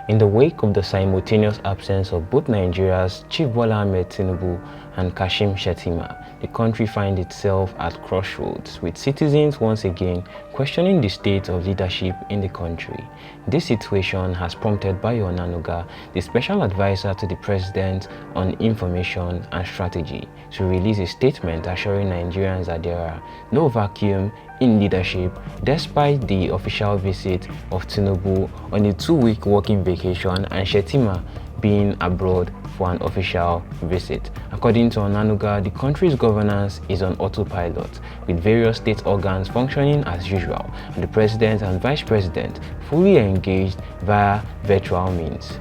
In the wake of the simultaneous absence of both Nigeria's Chief Bola Ahmed Tinubu and Kashim Shettima, the country finds itself at crossroads, with citizens once again questioning the state of leadership in the country. This situation has prompted Bayo Onanuga, the special advisor to the president on information and strategy, to release a statement assuring Nigerians that there are no vacuum in leadership despite the official visit of Tinubu on a 2-week working vacation and Shettima being abroad for an official visit. According to Onanuga, the country's governance is on autopilot, with various state organs functioning as usual and the president and vice president fully engaged via virtual means,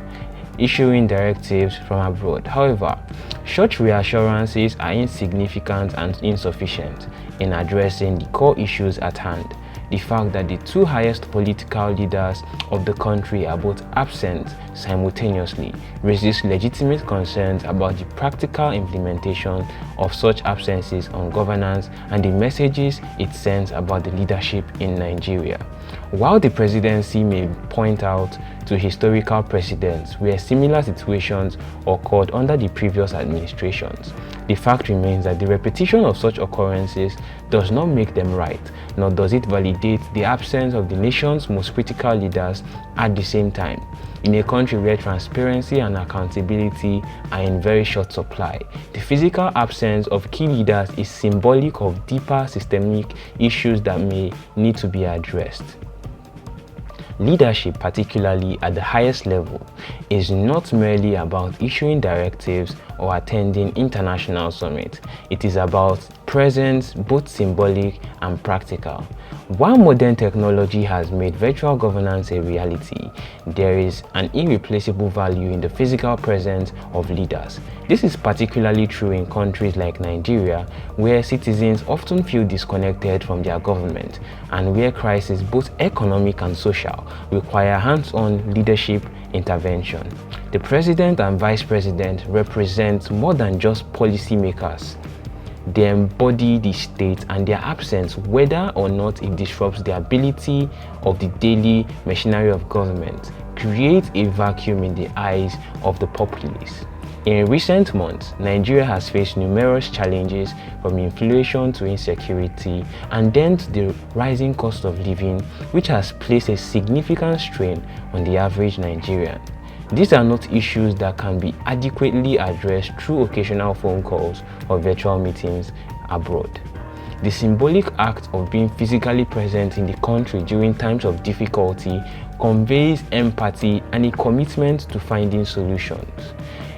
issuing directives from abroad. However, such reassurances are insignificant and insufficient in addressing the core issues at hand. The fact that the two highest political leaders of the country are both absent simultaneously raises legitimate concerns about the practical implementation of such absences on governance and the messages it sends about the leadership in Nigeria. While the presidency may point out to historical precedents where similar situations occurred under the previous administrations, the fact remains that the repetition of such occurrences does not make them right, nor does it validate the absence of the nation's most critical leaders at the same time. In a country where transparency and accountability are in very short supply, the physical absence of key leaders is symbolic of deeper systemic issues that may need to be addressed. Leadership, particularly at the highest level, is not merely about issuing directives or attending international summits. It is about presence, both symbolic and practical. While modern technology has made virtual governance a reality, there is an irreplaceable value in the physical presence of leaders. This is particularly true in countries like Nigeria, where citizens often feel disconnected from their government and where crises, both economic and social, require hands-on leadership intervention. The president and vice president represent more than just policymakers. They embody the state, and their absence, whether or not it disrupts the ability of the daily machinery of government, creates a vacuum in the eyes of the populace. In recent months, Nigeria has faced numerous challenges, from inflation to insecurity, and then to the rising cost of living, which has placed a significant strain on the average Nigerian. These are not issues that can be adequately addressed through occasional phone calls or virtual meetings abroad. The symbolic act of being physically present in the country during times of difficulty conveys empathy and a commitment to finding solutions.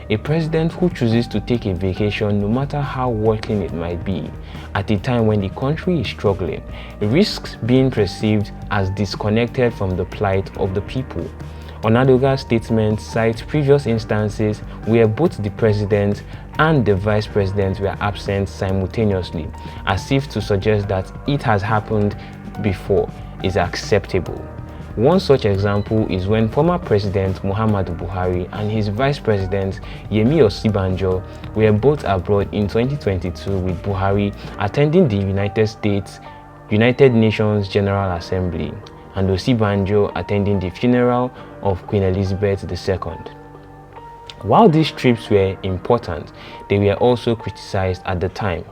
A president who chooses to take a vacation, no matter how working it might be, at a time when the country is struggling, risks being perceived as disconnected from the plight of the people. Onanuga's statement cites previous instances where both the president and the vice president were absent simultaneously, as if to suggest that it has happened before is acceptable. One such example is when former President Muhammadu Buhari and his Vice President Yemi Osinbajo were both abroad in 2022, with Buhari attending the United Nations General Assembly and Osinbajo attending the funeral of Queen Elizabeth II. While these trips were important, they were also criticized at the time,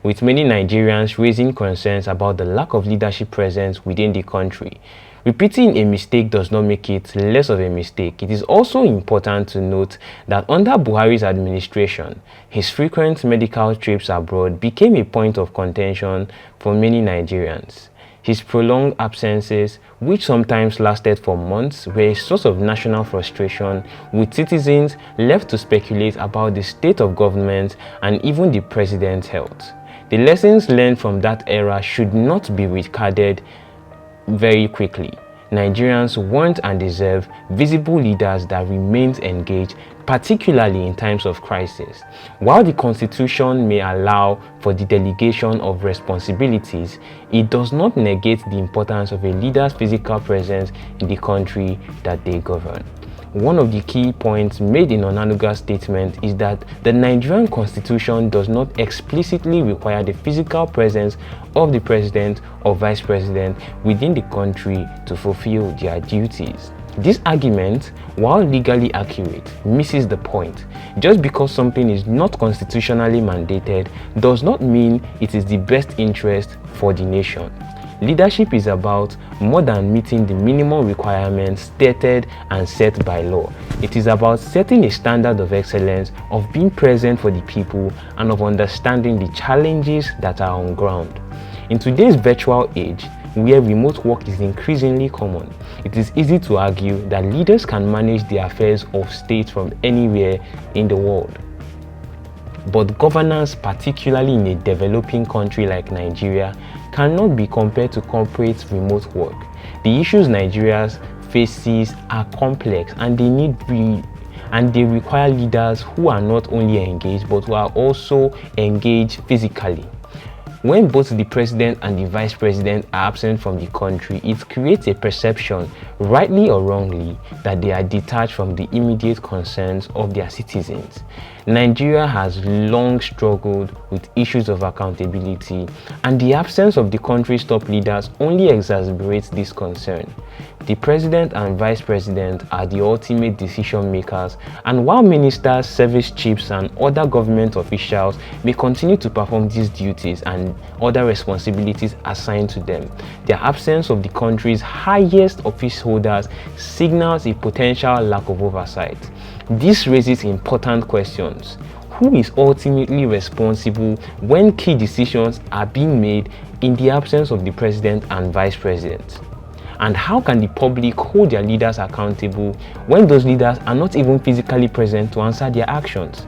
with many Nigerians raising concerns about the lack of leadership presence within the country. Repeating a mistake does not make it less of a mistake. It is also important to note that under Buhari's administration, his frequent medical trips abroad became a point of contention for many Nigerians. His prolonged absences, which sometimes lasted for months, were a source of national frustration, with citizens left to speculate about the state of government and even the president's health. The lessons learned from that era should not be discarded very quickly. Nigerians want and deserve visible leaders that remain engaged, particularly in times of crisis. While the Constitution may allow for the delegation of responsibilities, it does not negate the importance of a leader's physical presence in the country that they govern. One of the key points made in Onanuga's statement is that the Nigerian Constitution does not explicitly require the physical presence of the president or vice president within the country to fulfill their duties. This argument, while legally accurate, misses the point. Just because something is not constitutionally mandated does not mean it is the best interest for the nation. Leadership is about more than meeting the minimum requirements stated and set by law. It is about setting a standard of excellence, of being present for the people, and of understanding the challenges that are on ground. In today's virtual age, where remote work is increasingly common, it is easy to argue that leaders can manage the affairs of state from anywhere in the world. But governance, particularly in a developing country like Nigeria, cannot be compared to corporate remote work. The issues Nigeria faces are complex, and they require leaders who are not only engaged but who are also engaged physically. When both the president and the vice president are absent from the country, it creates a perception, rightly or wrongly, that they are detached from the immediate concerns of their citizens. Nigeria has long struggled with issues of accountability, and the absence of the country's top leaders only exacerbates this concern. The president and vice president are the ultimate decision makers, and while ministers, service chiefs, and other government officials may continue to perform these duties and other responsibilities assigned to them, the absence of the country's highest office holders signals a potential lack of oversight. This raises important questions. Who is ultimately responsible when key decisions are being made in the absence of the president and vice president? And how can the public hold their leaders accountable when those leaders are not even physically present to answer their actions?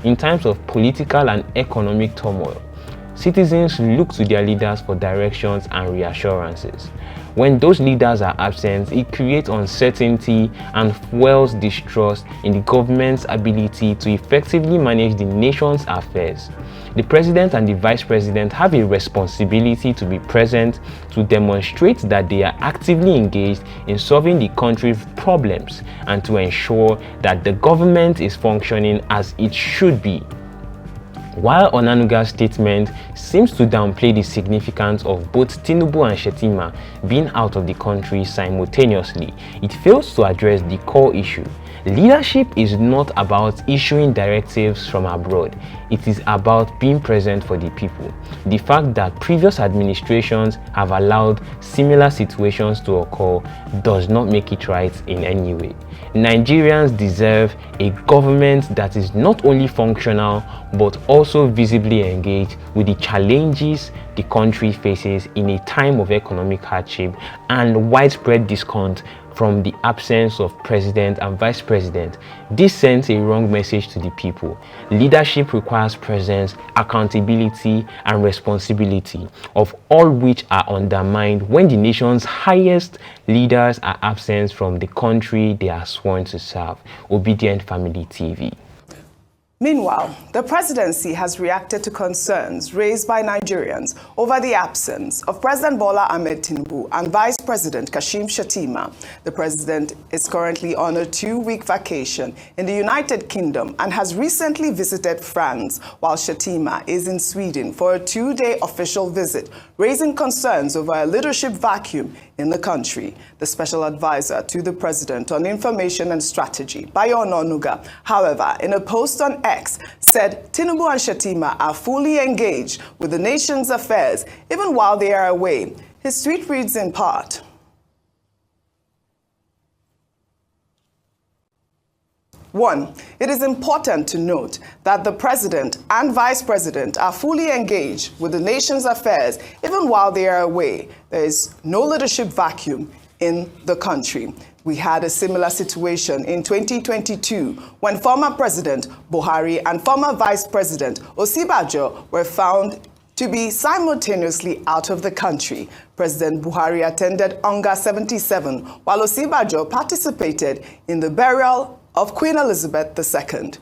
In times of political and economic turmoil, citizens look to their leaders for directions and reassurances. When those leaders are absent, it creates uncertainty and fuels distrust in the government's ability to effectively manage the nation's affairs. The president and the vice president have a responsibility to be present to demonstrate that they are actively engaged in solving the country's problems and to ensure that the government is functioning as it should be. While Onanuga's statement seems to downplay the significance of both Tinubu and Shettima being out of the country simultaneously, it fails to address the core issue. Leadership is not about issuing directives from abroad. It is about being present for the people. The fact that previous administrations have allowed similar situations to occur does not make it right in any way. Nigerians deserve a government that is not only functional but also visibly engaged with the challenges the country faces in a time of economic hardship and widespread discount from the absence of president and vice president. This sends a wrong message to the people. Leadership requires presence, accountability, and responsibility, of all which are undermined when the nation's highest leaders are absent from the country they are sworn to serve. Obidient Family TV. Meanwhile, the presidency has reacted to concerns raised by Nigerians over the absence of President Bola Ahmed Tinubu and Vice President Kashim Shettima. The president is currently on a 2-week vacation in the United Kingdom and has recently visited France, while Shettima is in Sweden for a 2-day official visit, raising concerns over a leadership vacuum in the country. The special advisor to the president on information and strategy, Bayo Onanuga, however, in a post on X, said Tinubu and Shettima are fully engaged with the nation's affairs even while they are away. His tweet reads in part, One, it is important to note that the president and vice president are fully engaged with the nation's affairs even while they are away. There is no leadership vacuum in the country. We had a similar situation in 2022 when former President Buhari and former Vice President Osinbajo were found to be simultaneously out of the country. President Buhari attended Onga 77, while Osinbajo participated in the burial of Queen Elizabeth II.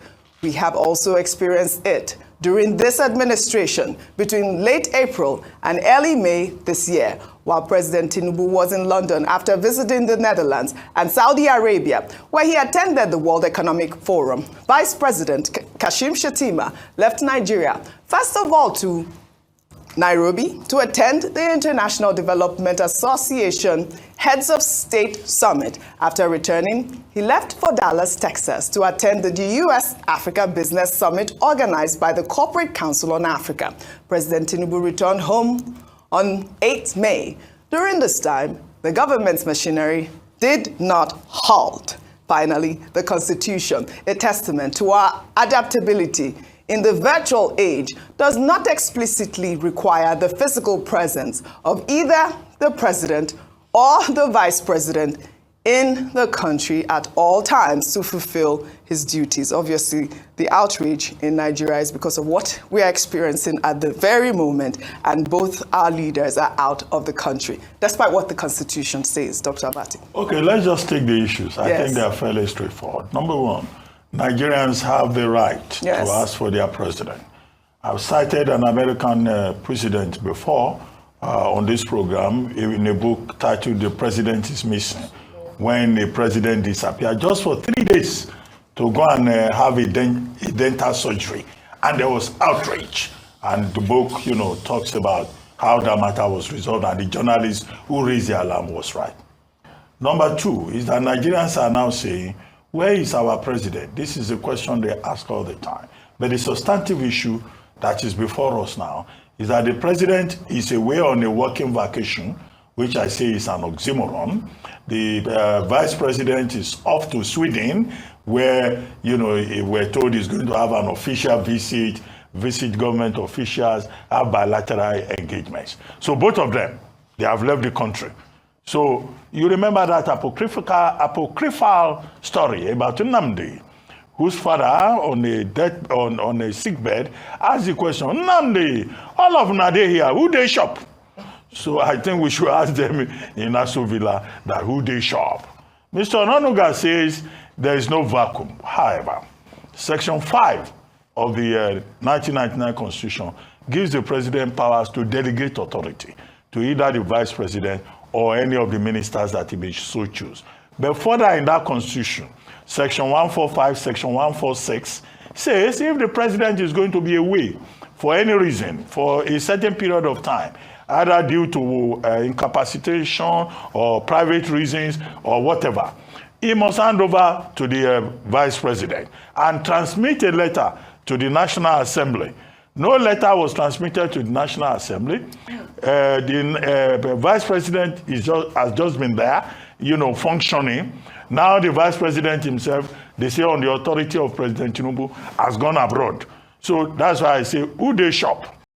We have also experienced it during this administration between late April and early May this year, while President Tinubu was in London after visiting the Netherlands and Saudi Arabia, where he attended the World Economic Forum. Vice President Kashim Shettima left Nigeria, first of all to Nairobi to attend the International Development Association Heads of State Summit. After returning, he left for Dallas, Texas to attend the US-Africa Business Summit organized by the Corporate Council on Africa. President Tinubu returned home on 8 May. During this time, the government's machinery did not halt. Finally, the Constitution, a testament to our adaptability in the virtual age, does not explicitly require the physical presence of either the president or the vice president in the country at all times to fulfill his duties. Obviously, the outrage in Nigeria is because of what we are experiencing at the very moment, and both our leaders are out of the country, despite what the Constitution says. Dr. Abati. Okay, let's just take the issues. I think they are fairly straightforward. Number one, Nigerians have the right to ask for their president. I've cited an American president before on this program in a book titled "The President is Missing," when the president disappeared just for 3 days to go and have a dental surgery. And there was outrage. And the book, talks about how that matter was resolved, and the journalist who raised the alarm was right. Number two is that Nigerians are now saying, where is our president? This is a question they ask all the time. But the substantive issue that is before us now is that the president is away on a working vacation, which I say is an oxymoron. The vice president is off to Sweden, where, we're told he's going to have an official visit government officials, have bilateral engagements. So both of them, they have left the country. So you remember that apocryphal story about Nnamdi, whose father on a sick bed asked the question, Nnamdi, all of them here, who they shop? So I think we should ask them in Aso Villa that who they shop. Mr. Onanuga says there is no vacuum. However, Section 5 of the 1999 Constitution gives the president powers to delegate authority to either the vice president or any of the ministers that he may so choose. But further in that Constitution, Section 145, Section 146 says if the president is going to be away for any reason, for a certain period of time, either due to incapacitation or private reasons or whatever, he must hand over to the vice president and transmit a letter to the National Assembly. No letter was transmitted to the National Assembly. The vice president has just been there, functioning. Now the vice president himself, they say on the authority of President Tinubu, has gone abroad. So that's why I say, who they shop?